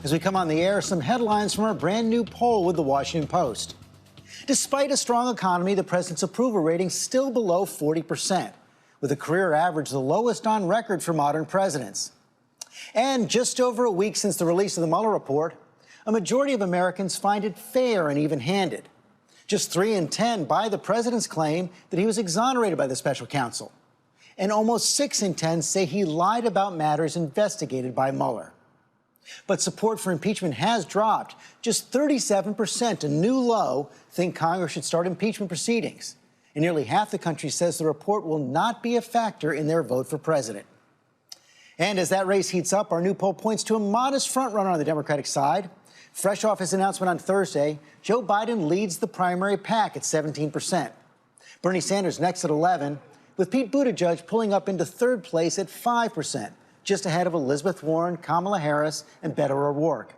As we come on the air, some headlines from our brand new poll with the Washington Post. Despite a strong economy, the president's approval rating still below 40%, with a career average the lowest on record for modern presidents. And just over a week since the release of the Mueller report, a majority of Americans find it fair and even-handed. Just 3 in 10 buy the president's claim that he was exonerated by the special counsel. And almost 6 in 10 say he lied about matters investigated by Mueller. But support for impeachment has dropped. Just 37%, a new low, think Congress should start impeachment proceedings. And nearly half the country says the report will not be a factor in their vote for president. And as that race heats up, our new poll points to a modest frontrunner on the Democratic side. Fresh off his announcement on Thursday, Joe Biden leads the primary pack at 17%. Bernie Sanders next at 11%, with Pete Buttigieg pulling up into third place at 5%. Just ahead of Elizabeth Warren, Kamala Harris, and Beto O'Rourke.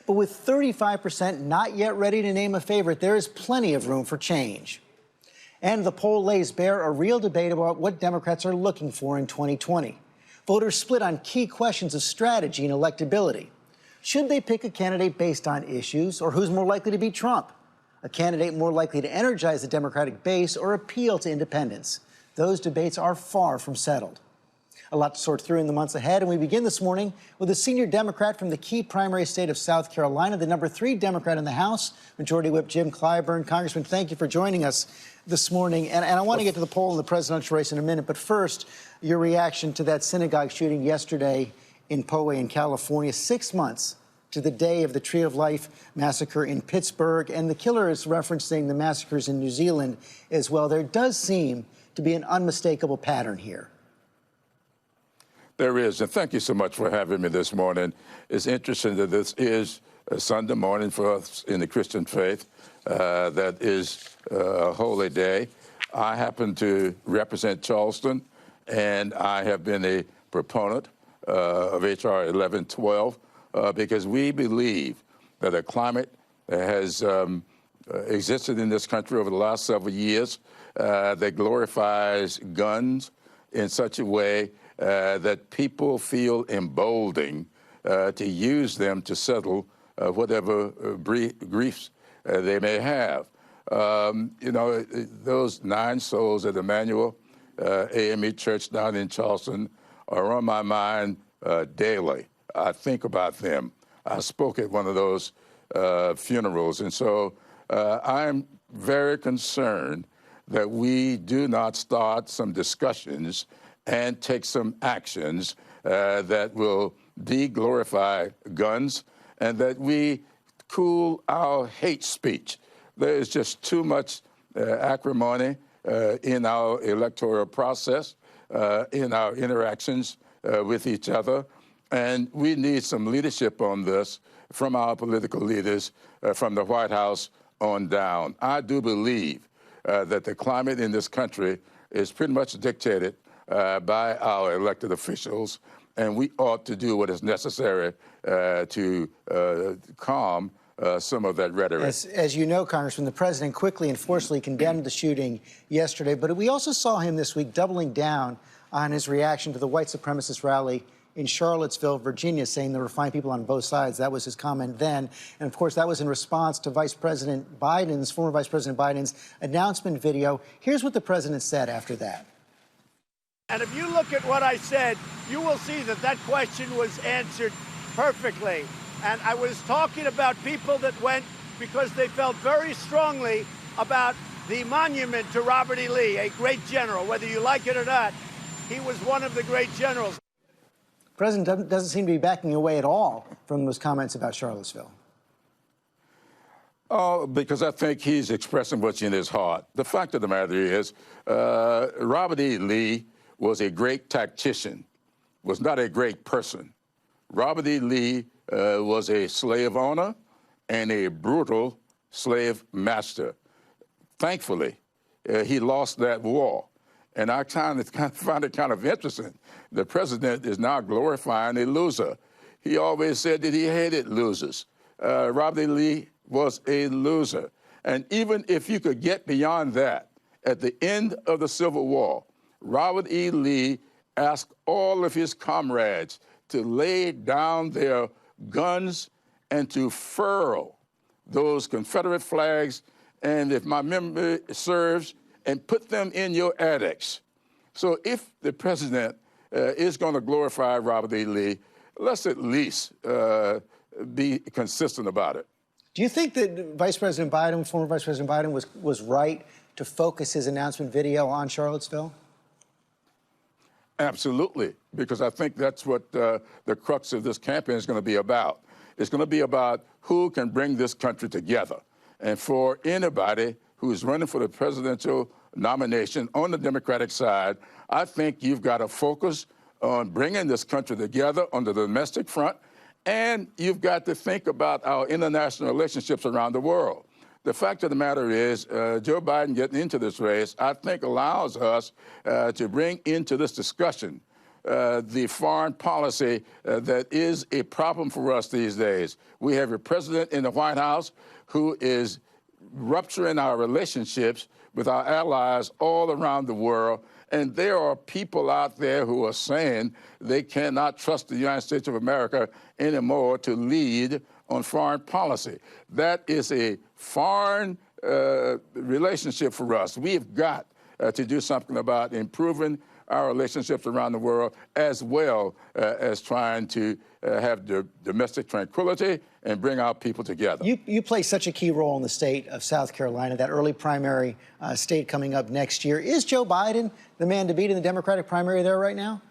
But with 35% not yet ready to name a favorite, there is plenty of room for change. And the poll lays bare a real debate about what Democrats are looking for in 2020. Voters split on key questions of strategy and electability. Should they pick a candidate based on issues, or who's more likely to beat Trump? A candidate more likely to energize the Democratic base or appeal to independents? Those debates are far from settled. A lot to sort through in the months ahead, and we begin this morning with a senior Democrat from the key primary state of South Carolina, the number 3 Democrat in the House, Majority Whip Jim Clyburn. Congressman, thank you for joining us this morning. And I want to get to the poll in the presidential race in a minute, but first, your reaction to that synagogue shooting yesterday in Poway in California, 6 months to the day of the Tree of Life massacre in Pittsburgh, and the killer is referencing the massacres in New Zealand as well. There does seem to be an unmistakable pattern here. There is, and thank you so much for having me this morning. It's interesting that this is a Sunday morning for us in the Christian faith. That is a holy day. I happen to represent Charleston, and I have been a proponent of H.R. 1112 because we believe that a climate has existed in this country over the last several years that glorifies guns in such a way that people feel emboldened to use them to settle whatever griefs they may have. You know, those 9 souls at Emmanuel AME Church down in Charleston are on my mind daily. I think about them. I spoke at one of those funerals, and so I'm very concerned that we do not start some discussions and take some actions that will de-glorify guns and that we cool our hate speech. There is just too much acrimony in our electoral process, in our interactions with each other, and we need some leadership on this from our political leaders, from the White House on down. I do believe that the climate in this country is pretty much dictated by our elected officials, and we ought to do what is necessary to calm some of that rhetoric. As you know, Congressman, the president quickly and forcefully condemned the shooting yesterday, but we also saw him this week doubling down on his reaction to the white supremacist rally in Charlottesville, Virginia, saying there were fine people on both sides. That was his comment then. And of course, that was in response to former Vice President Biden's announcement video. Here's what the president said after that. And if you look at what I said, you will see that that question was answered perfectly. And I was talking about people that went because they felt very strongly about the monument to Robert E. Lee, a great general. Whether you like it or not, he was one of the great generals. The president doesn't seem to be backing away at all from those comments about Charlottesville. Oh, because I think he's expressing what's in his heart. The fact of the matter is, Robert E. Lee was a great tactician, was not a great person. Robert E. Lee was a slave owner and a brutal slave master. Thankfully, he lost that war. And I kind of find it kind of interesting. The president is now glorifying a loser. He always said that he hated losers. Robert E. Lee was a loser. And even if you could get beyond that, at the end of the Civil War, Robert E. Lee asked all of his comrades to lay down their guns and to furl those Confederate flags, and if my memory serves, and put them in your attics. So if the president is going to glorify Robert E. Lee, let's at least be consistent about it. Do you think that former Vice President Biden, was right to focus his announcement video on Charlottesville? Absolutely, because I think that's what the crux of this campaign is going to be about. It's going to be about who can bring this country together. And for anybody who's running for the presidential nomination on the Democratic side, I think you've got to focus on bringing this country together on the domestic front, and you've got to think about our international relationships around the world. The fact of the matter is, Joe Biden getting into this race, I think allows us to bring into this discussion the foreign policy that is a problem for us these days. We have a president in the White House who is rupturing our relationships with our allies all around the world. And there are people out there who are saying they cannot trust the United States of America anymore to lead on foreign policy. That is a foreign relationship for us. We've got to do something about improving our relationships around the world, as well as trying to have domestic tranquility and bring our people together. You play such a key role in the state of South Carolina, that early primary state coming up next year. Is Joe Biden the man to beat in the Democratic primary there right now?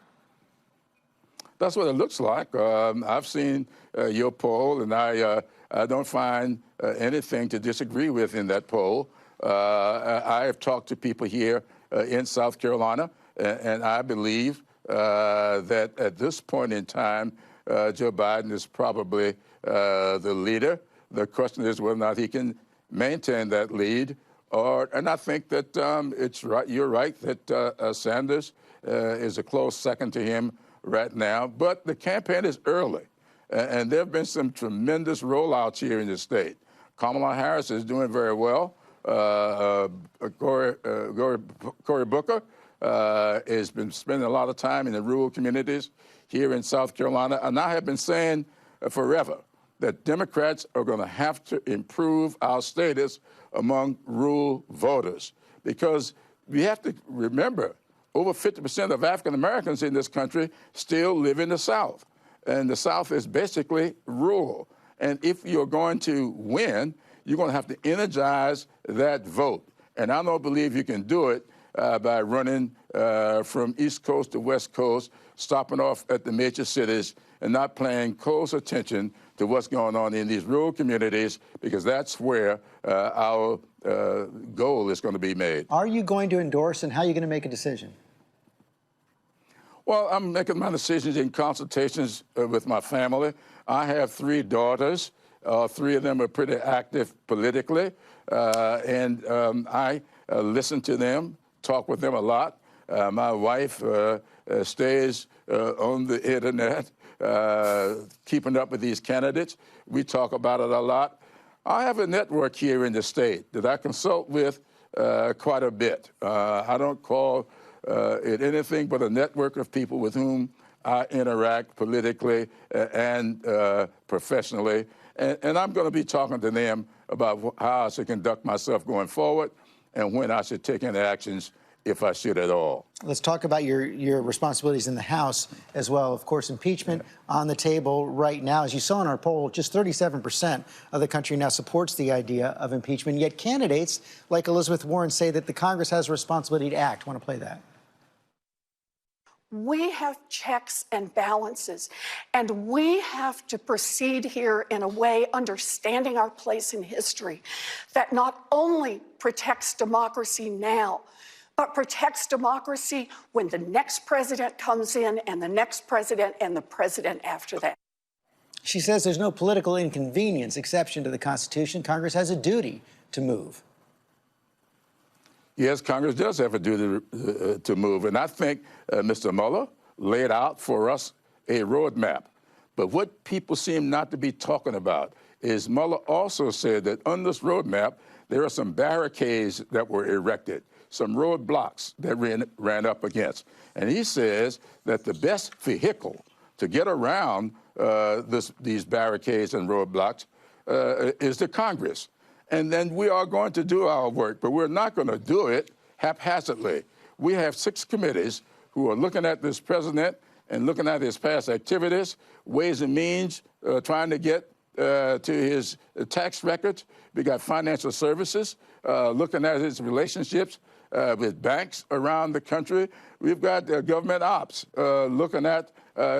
That's what it looks like. I've seen your poll, and I don't find anything to disagree with in that poll. I have talked to people here in South Carolina, and I believe that at this point in time, Joe Biden is probably the leader. The question is whether or not he can maintain that lead. And I think that it's right. You're right that Sanders is a close second to him right now. But the campaign is early, and there have been some tremendous rollouts here in the state. Kamala Harris is doing very well. Cory Booker has been spending a lot of time in the rural communities here in South Carolina. And I have been saying forever that Democrats are going to have to improve our status among rural voters, because we have to remember over 50% of African Americans in this country still live in the South. And the South is basically rural. And if you're going to win, you're going to have to energize that vote. And I don't believe you can do it by running from East Coast to West Coast, stopping off at the major cities, and not paying close attention to what's going on in these rural communities, because that's where our goal is going to be made. Are you going to endorse, and how are you going to make a decision? Well, I'm making my decisions in consultations with my family. I have 3 daughters. 3 of them are pretty active politically, and I listen to them, talk with them a lot. My wife stays on the internet, keeping up with these candidates. We talk about it a lot. I have a network here in the state that I consult with quite a bit. I don't call it anything but a network of people with whom I interact politically and professionally. And I'm going to be talking to them about how I should conduct myself going forward and when I should take any actions, if I should at all. Let's talk about your responsibilities in the House as well. Of course, impeachment on the table right now. As you saw in our poll, just 37% of the country now supports the idea of impeachment. Yet candidates like Elizabeth Warren say that the Congress has a responsibility to act. Want to play that? We have checks and balances, and we have to proceed here in a way understanding our place in history that not only protects democracy now, but protects democracy when the next president comes in, and the next president, and the president after that. She says there's no political inconvenience exception to the Constitution. Congress has a duty to move. Yes, Congress does have a duty to move. And I think Mr. Mueller laid out for us a roadmap. But what people seem not to be talking about is Mueller also said that on this roadmap, there are some barricades that were erected, some roadblocks that ran up against. And he says that the best vehicle to get around these barricades and roadblocks is the Congress. And then we are going to do our work, but we're not going to do it haphazardly. We have 6 committees who are looking at this president and looking at his past activities, Ways and Means, trying to get to his tax records. We got Financial Services, looking at his relationships with banks around the country. We've got Government Ops, looking at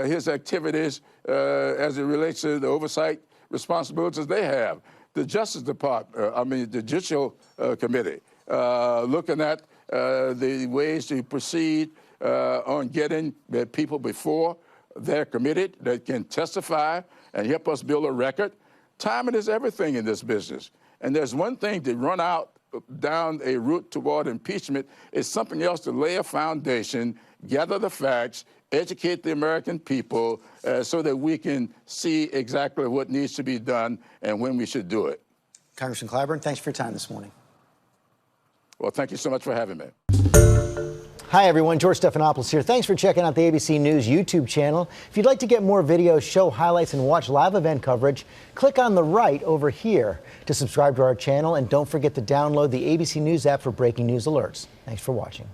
his activities as it relates to the oversight responsibilities they have. The Justice Department, the Judicial Committee, looking at the ways to proceed on getting the people before they're committed that can testify and help us build a record. Timing is everything in this business. And there's one thing to run out down a route toward impeachment. It's something else to lay a foundation, gather the facts, educate the American people so that we can see exactly what needs to be done and when we should do it. Congressman Clyburn, thanks for your time this morning. Well, thank you so much for having me. Hi, everyone. George Stephanopoulos here. Thanks for checking out the ABC News YouTube channel. If you'd like to get more videos, show highlights, and watch live event coverage, click on the right over here to subscribe to our channel. And don't forget to download the ABC News app for breaking news alerts. Thanks for watching.